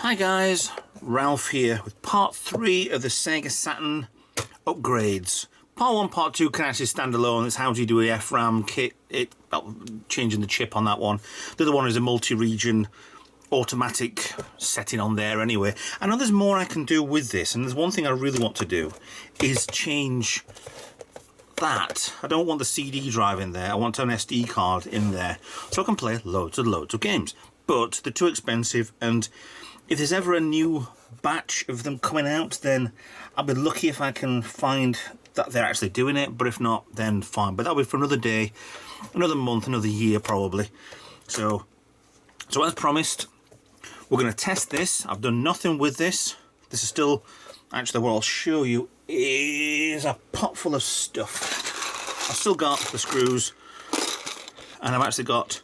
Hi guys, Ralph here with part 3 of the Sega Saturn upgrades. Part 1, part 2 can actually stand alone. It's how do you do a FRAM kit, changing the chip on that one. The other one is a multi-region automatic setting on there anyway. I know there's more I can do with this, and there's one thing I really want to do is change that. I don't want the CD drive in there, I want an SD card in there so I can play loads and loads of games. But they're too expensive, and if there's ever a new batch of them coming out, then I'll be lucky if I can find that they're actually doing it, but if not, then fine. But that'll be for another day, another month, another year probably. So as promised, we're going to test this. I've done nothing with this. This is still, actually what I'll show you is a pot full of stuff. I've still got the screws, and I've actually got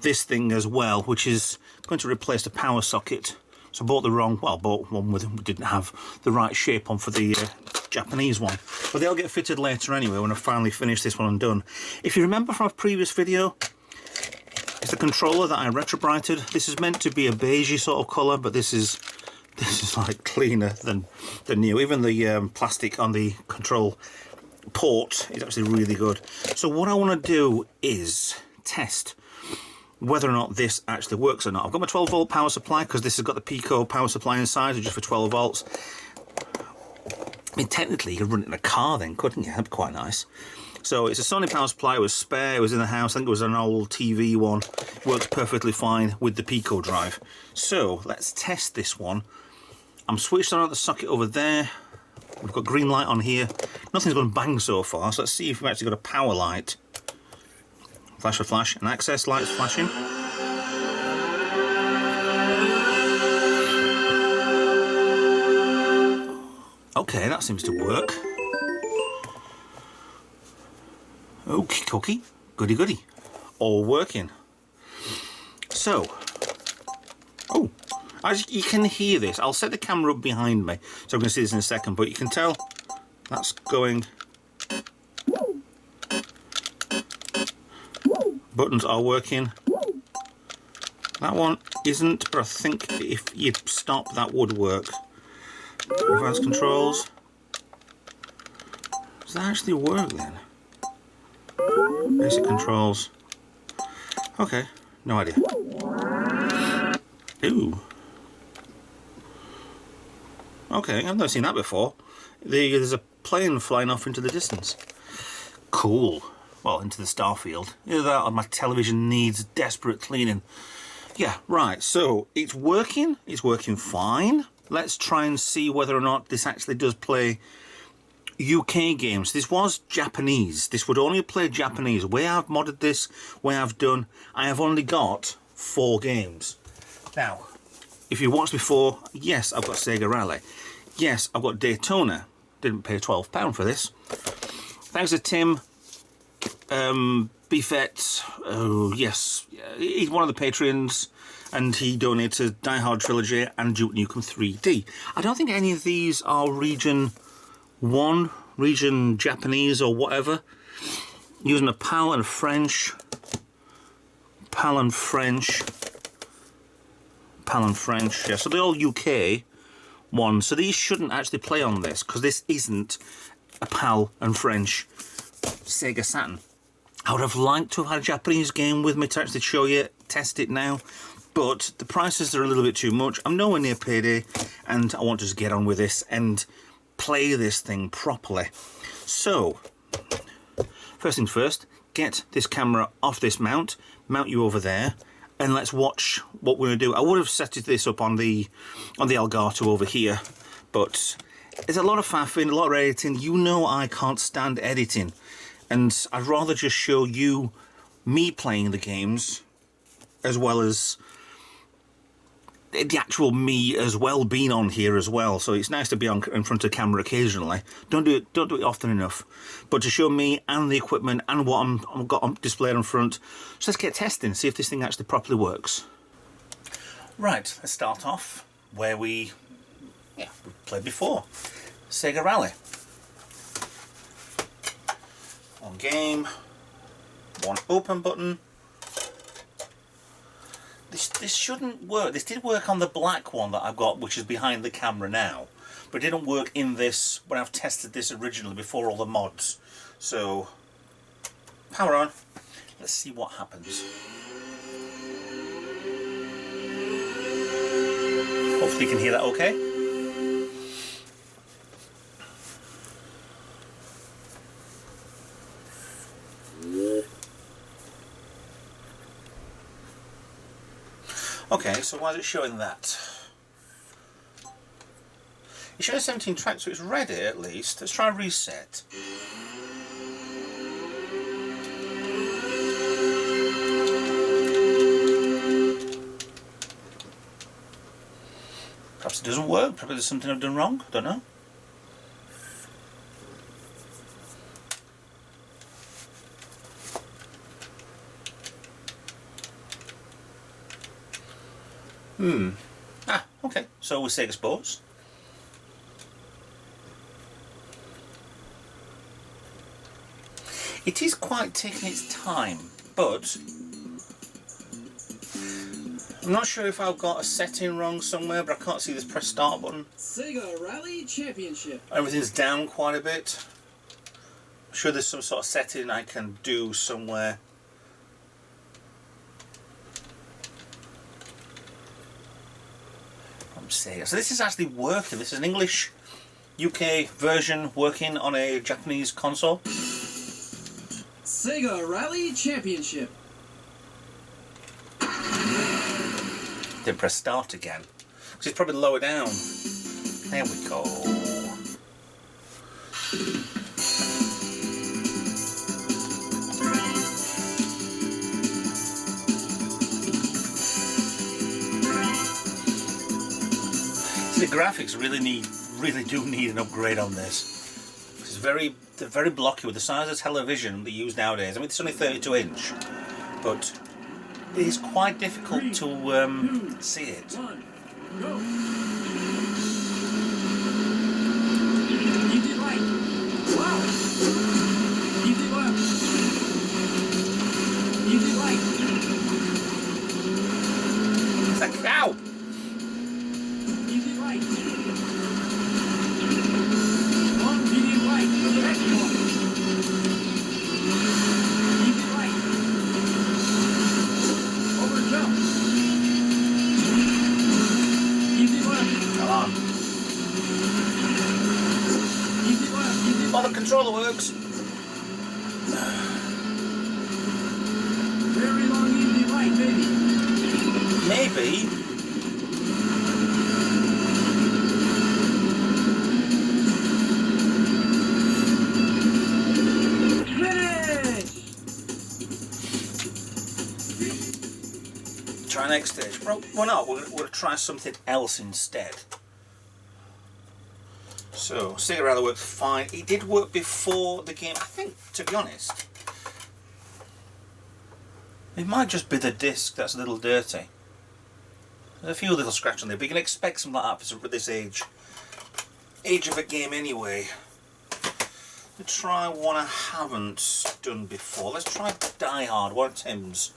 this thing as well, which is going to replace the power socket. So I bought the wrong, well, I bought one with we didn't have the right shape on for the Japanese one, but they'll get fitted later anyway when I finally finish this one and done. If you remember from a previous video, it's the controller that I retrobrighted. This is meant to be a beigey sort of colour, but this is like cleaner than new. Even the plastic on the control port is actually really good. So what I want to do is test whether or not this actually works or not. I've got my 12 volt power supply because this has got the Pico power supply inside, just for 12 volts. I mean, technically you could run it in a car then, couldn't you? That'd be quite nice. So it's a Sony power supply, it was spare, it was in the house, I think it was an old TV one. Works perfectly fine with the Pico drive. So let's test this one. I'm switched on at the socket over there. We've got green light on here. Nothing's going to bang so far, so let's see if we've actually got a power light. Flash for flash, and access lights flashing. Okay, that seems to work. Okie dokie, goody goody. All working. So, oh, as you can hear this, I'll set the camera up behind me so we can see this in a second, but you can tell that's going. Buttons are working. That one isn't, but I think if you stop, that would work. Advanced controls. Does that actually work then? Basic controls. Okay, no idea. Ooh. Okay, I've never seen that before. There's a plane flying off into the distance. Cool. Well, into the starfield. Either that or my television needs desperate cleaning. Yeah, right, so it's working fine. Let's try and see whether or not this actually does play UK games. This was Japanese. This would only play Japanese. Way I've modded this, way I've done, I have only got 4 games. Now, if you watched before, yes, I've got Sega Rally. Yes, I've got Daytona. Didn't pay £12 for this. Thanks to Tim. Beefette, oh yes, he's one of the patrons, and he donated Die Hard Trilogy and Duke Nukem 3D. I don't think any of these are region 1, region Japanese or whatever. Using a PAL and French, yeah, so they're all UK ones, so these shouldn't actually play on this, because this isn't a PAL and French Sega Saturn. I would have liked to have had a Japanese game with me to actually show you, test it now, but the prices are a little bit too much. I'm nowhere near payday, and I want to just get on with this and play this thing properly. So, first things first, get this camera off this mount you over there, and let's watch what we're going to do. I would have set this up on the Elgato over here, but there's a lot of faffing, a lot of editing. You know I can't stand editing. And I'd rather just show you me playing the games as well as the actual me as well being on here as well. So it's nice to be on in front of camera occasionally. Don't do it often enough. But to show me and the equipment and what I've got on displayed in front. So let's get testing, see if this thing actually properly works. Right, let's start off where we played before. Sega Rally. One game, one open button. This shouldn't work. This did work on the black one that I've got, which is behind the camera now, but it didn't work in this when I've tested this originally before all the mods. So, power on. Let's see what happens. Hopefully you can hear that okay. Okay, so why is it showing that? It's showing 17 tracks, so it's ready at least. Let's try reset. Perhaps it doesn't work, probably there's something I've done wrong, I don't know. Okay, so with Sega Sports. It is quite taking its time, but I'm not sure if I've got a setting wrong somewhere, but I can't see this press start button. Sega Rally Championship. Everything's down quite a bit. I'm sure there's some sort of setting I can do somewhere. Sega. So this is actually working. This is an English UK version working on a Japanese console. Sega Rally Championship. Then press start again, because it's probably lower down. There we go. The graphics really do need an upgrade on this. It's they're very blocky with the size of television they use nowadays. I mean, it's only 32-inch, but it is quite difficult to see it. You did right. Wow. You did well. You did right. It's a cow. You did right. One, you did right. The next one. You did right. Over jump. You did well. Come on. You did well. You did Oh, the controller works. very long. You did right, baby. Maybe. Try next stage. Well, we're not. We're going to try something else instead. So, Sega Rally works fine. It did work before the game. I think, to be honest, it might just be the disc that's a little dirty. There's a few little scratches on there, but you can expect something like that for this age of a game anyway. Let's try one I haven't done before. Let's try Die Hard, one of Tim's.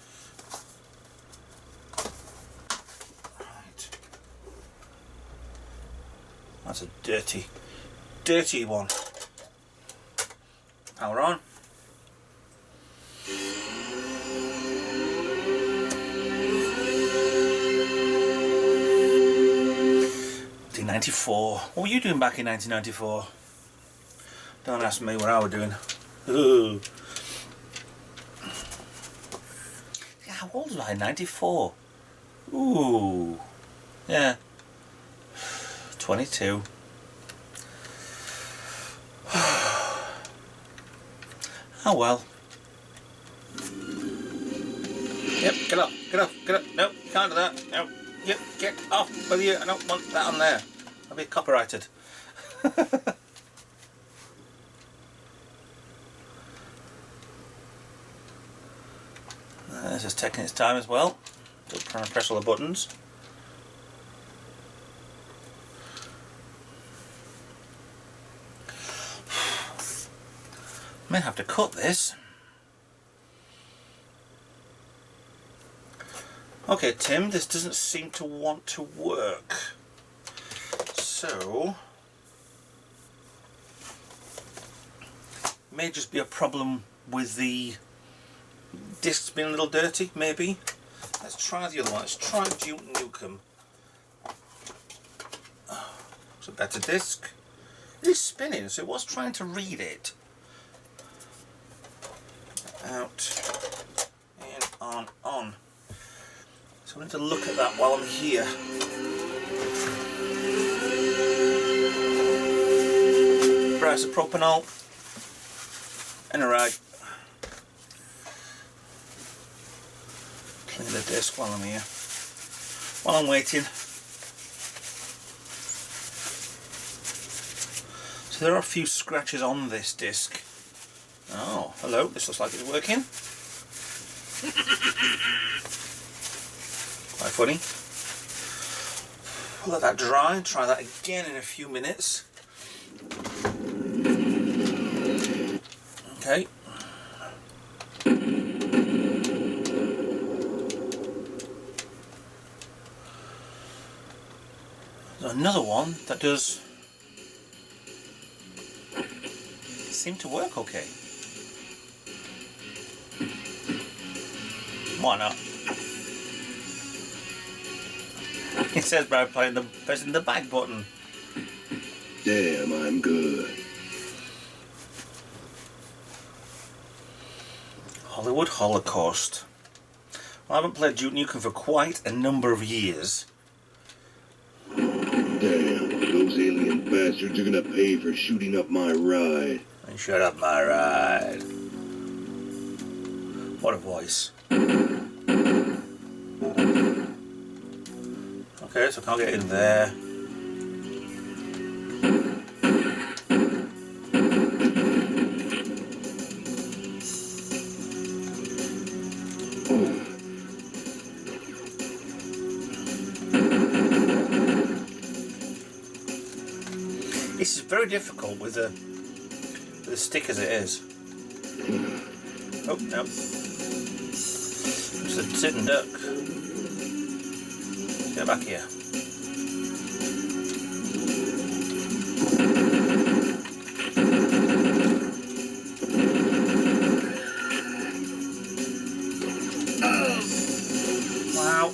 That's a dirty one. Power on. '94. What were you doing back in 1994? Don't ask me what I was doing. Ooh. How old was I in '94? Ooh. Yeah. 22. Oh well. Yep, get up. Nope, can't do that. Nope. Yep, get off with you. I don't want that on there. I'll be copyrighted. This is taking its time as well. Just trying to press all the buttons. May have to cut this. Okay, Tim, this doesn't seem to want to work. So, may just be a problem with the discs being a little dirty, maybe. Let's try the other one. Let's try Duke Nukem. It's a better disc. It is spinning, so it was trying to read it. Out, in, on. So I need to look at that while I'm here. Brass of propanol. And alright. Clean the disc while I'm here. While I'm waiting. So there are a few scratches on this disc. Oh, hello, this looks like it's working. Quite funny. Let that dry, try that again in a few minutes. Okay. There's another one that does seem to work okay. Why not? It says by pressing the back button. Damn, I'm good. Hollywood Holocaust. Well, I haven't played Duke Nukem for quite a number of years. Damn, those alien bastards are gonna pay for shooting up my ride. And shut up my ride. What a voice. Okay, so I can't get in there. This is very difficult with the stick as it is. Oh, no. Just a sitting duck. Get back here. Wow.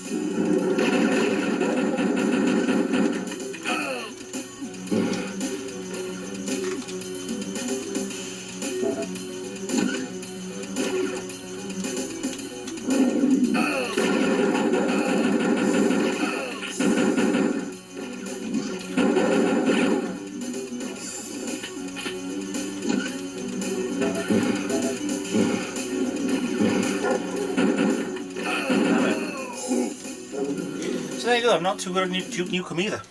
There you go, I'm not too good at Duke Nukem either.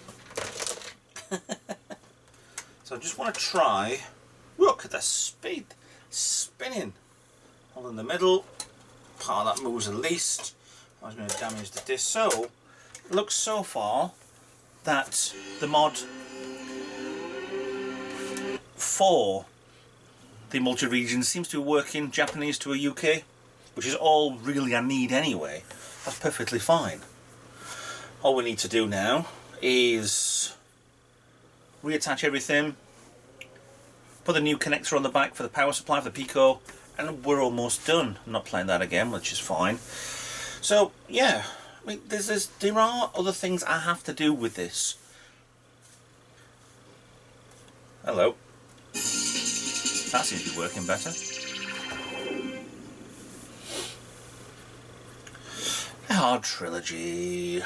So I just want to try. Look at the speed. Spinning. Hold in the middle. Part that moves the least. I was going to damage the disc. So, it looks so far that the mod for the multi-region seems to be working Japanese to a UK, which is all really I need anyway. That's perfectly fine. All we need to do now is reattach everything, put the new connector on the back for the power supply for the Pico, and we're almost done. I'm not playing that again, which is fine. So yeah, I mean, there are other things I have to do with this. Hello. That seems to be working better. The Hard Trilogy.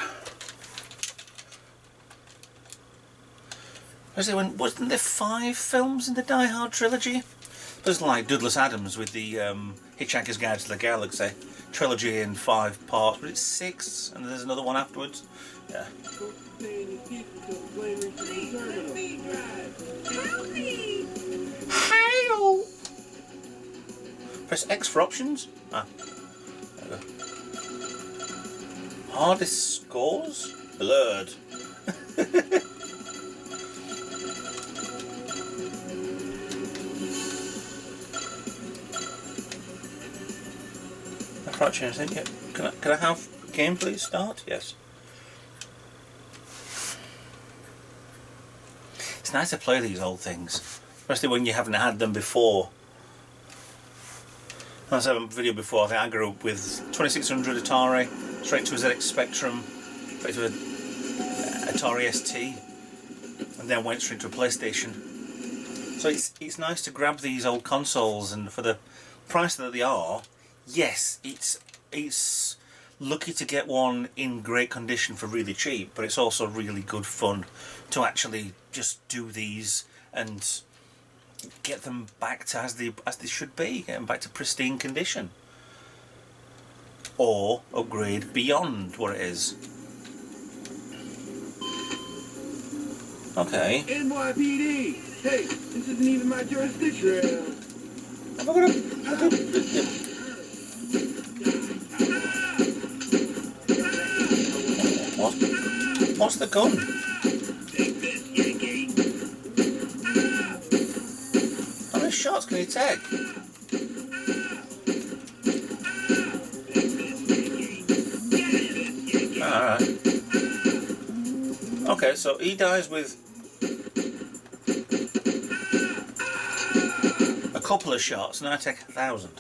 Wasn't there 5 films in the Die Hard trilogy? There's like Douglas Adams with the Hitchhiker's Guide to the Galaxy trilogy in 5 parts, but it's 6, and there's another one afterwards. Yeah. Hail! Press X for options. Ah, there we go. Hardest scores? Blurred. Can't change anything yet. Can I have Game, please start. Yes. It's nice to play these old things, especially when you haven't had them before. I was having a video before. I think I grew up with 2600 Atari, straight to a ZX Spectrum, straight to a Atari ST, and then went straight to a PlayStation. So it's nice to grab these old consoles, and for the price that they are, yes, it's lucky to get one in great condition for really cheap, but it's also really good fun to actually just do these and get them back to as they should be, get them back to pristine condition, or upgrade beyond what it is. Okay. NYPD! Hey, this isn't even my jurisdiction. Am I gonna... What's the gun? How many shots can he take? Alright. Okay, so he dies with a couple of shots, and I take 1,000.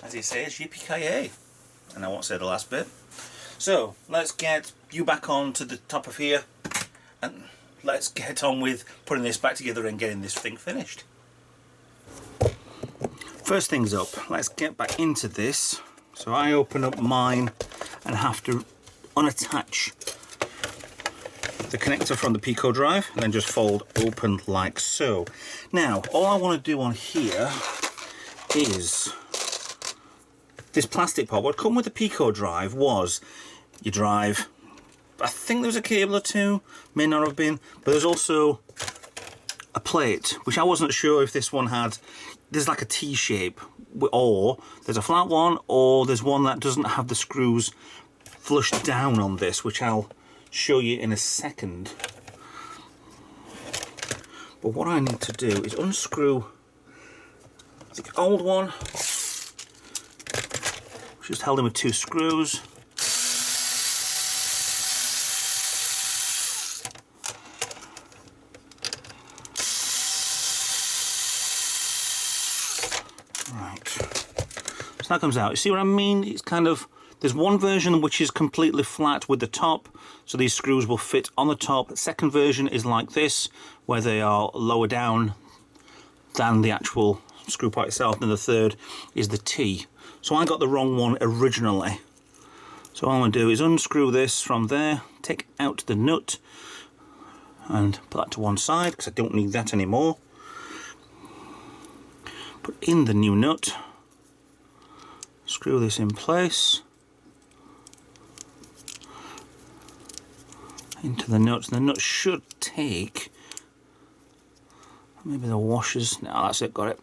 As he says, yippee-ki-yay. And I won't say the last bit. So, let's get you back on to the top of here, and let's get on with putting this back together and getting this thing finished. First things up, let's get back into this. So I open up mine and have to unattach the connector from the Pico drive and then just fold open like so. Now, all I want to do on here is this plastic part. What come with the Pico drive was your drive. I think there was a cable or two, may not have been, but there's also a plate, which I wasn't sure if this one had. There's like a T shape, or there's a flat one, or there's one that doesn't have the screws flush down on this, which I'll show you in a second. But what I need to do is unscrew the old one, which is held in with 2 screws. That comes out. You see what I mean? It's kind of, there's one version which is completely flat with the top, so these screws will fit on the top. The second version is like this, where they are lower down than the actual screw part itself. And the third is the T. So I got the wrong one originally. So all I'm going to do is unscrew this from there, take out the nut, and put that to one side because I don't need that anymore. Put in the new nut. Screw this in place into the nuts. The nuts should take, maybe the washers. No, that's it, got it.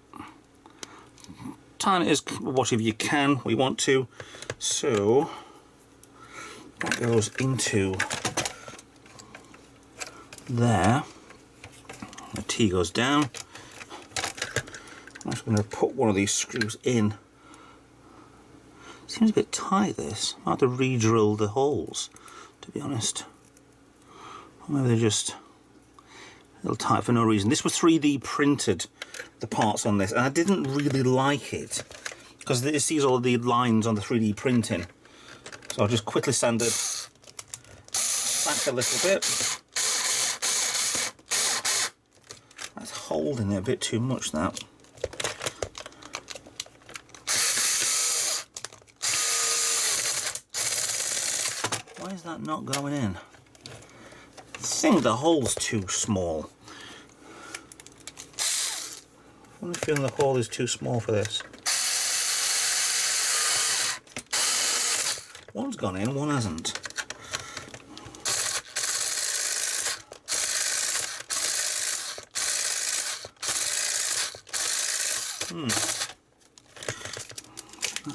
Tighten it as whatever you can, we want to. So that goes into there. The T goes down. I'm just going to put one of these screws in. Seems a bit tight, this. I have to re-drill the holes, to be honest. Or maybe they're just a little tight for no reason. This was 3D printed, the parts on this, and I didn't really like it because it sees all of the lines on the 3D printing. So I'll just quickly sand it back a little bit. That's holding it a bit too much, that. Why is that not going in? I think the hole's too small. I'm feeling the hole is too small for this. One's gone in, one hasn't.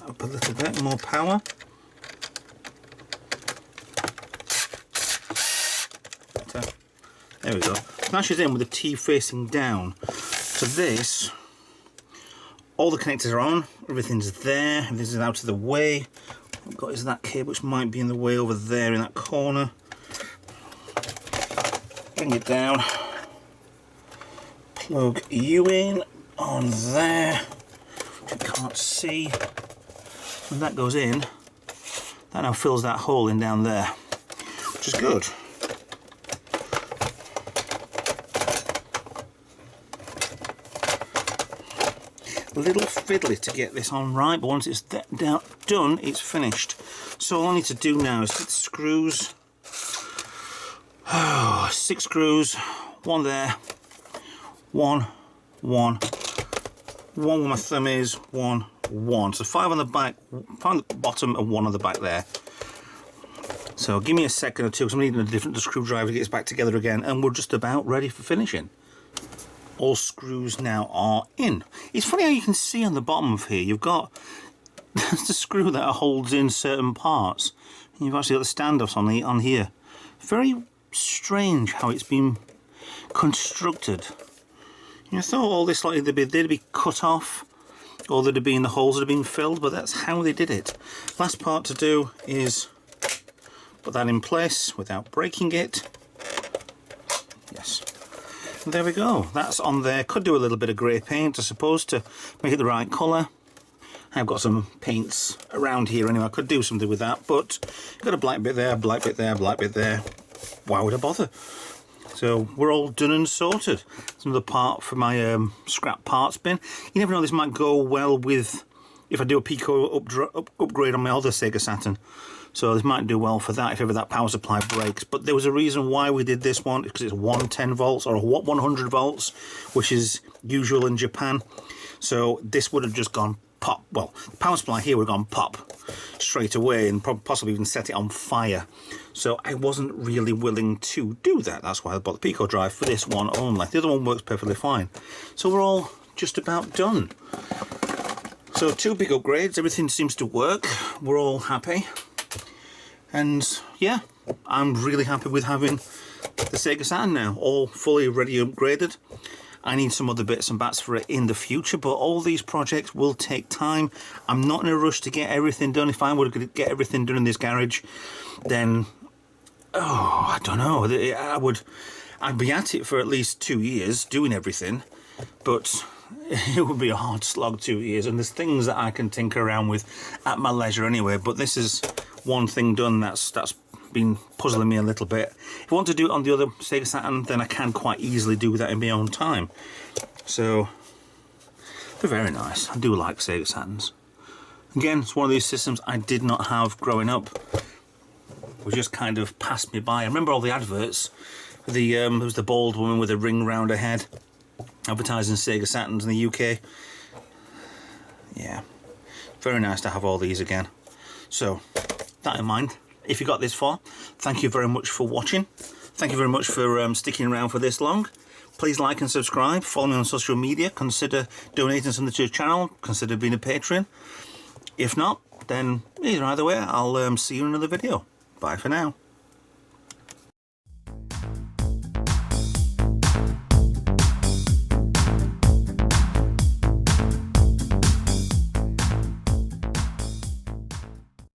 Up a little bit more power. There we go. Smashes in with the T facing down. So this, all the connectors are on, everything's there, everything's out of the way. What I've got is that cable which might be in the way over there in that corner. Bring it down, plug you in on there, which you can't see. When that goes in, that now fills that hole in down there, which is good. A little fiddly to get this on right, but once it's done, it's finished. So all I need to do now is get the screws. 6 screws, one there, one where my thumb is, one. So 5 on the back, 5 on the bottom, and 1 on the back there. So give me a second or two, because I'm needing a different screwdriver to get this back together again, and we're just about ready for finishing. All screws now are in. It's funny how you can see on the bottom of here, you've got the screw that holds in certain parts. And you've actually got the standoffs on here. Very strange how it's been constructed. You thought all this like they'd be cut off, or there'd have been the holes that have been filled, but that's how they did it. Last part to do is put that in place without breaking it. Yes. There we go, that's on there. Could do a little bit of grey paint, I suppose, to make it the right colour. I've got some paints around here anyway, I could do something with that, but got a black bit there, black bit there, black bit there. Why would I bother? So we're all done and sorted. It's another part for my scrap parts bin. You never know, this might go well with, if I do a Pico upgrade on my other Sega Saturn. So this might do well for that if ever that power supply breaks. But there was a reason why we did this one, because it's 110 volts or 100 volts, which is usual in Japan. So this would have just gone pop. Well, the power supply here would have gone pop straight away and possibly even set it on fire. So I wasn't really willing to do that. That's why I bought the Pico drive for this one only. The other one works perfectly fine. So we're all just about done. So 2 big upgrades, everything seems to work. We're all happy. And yeah, I'm really happy with having the Sega Saturn now, all fully ready upgraded. I need some other bits and bats for it in the future, but all these projects will take time. I'm not in a rush to get everything done. If I were to get everything done in this garage, then, oh, I don't know. I'd be at it for at least 2 years doing everything, but it would be a hard slog 2 years, and there's things that I can tinker around with at my leisure anyway, but this is one thing done that's been puzzling me a little bit. If I want to do it on the other Sega Saturn, then I can quite easily do that in my own time. So they're very nice. I do like Sega Saturns. Again, it's one of these systems I did not have growing up. It just kind of passed me by. I remember all the adverts. There was the bald woman with a ring round her head advertising Sega Saturns in the UK. Yeah, very nice to have all these again. So that in mind, if you got this far, thank you very much for watching. Thank you very much for sticking around for this long. Please like and subscribe, follow me on social media, consider donating something to the channel, consider being a patron. Either way, I'll see you in another video. Bye for now.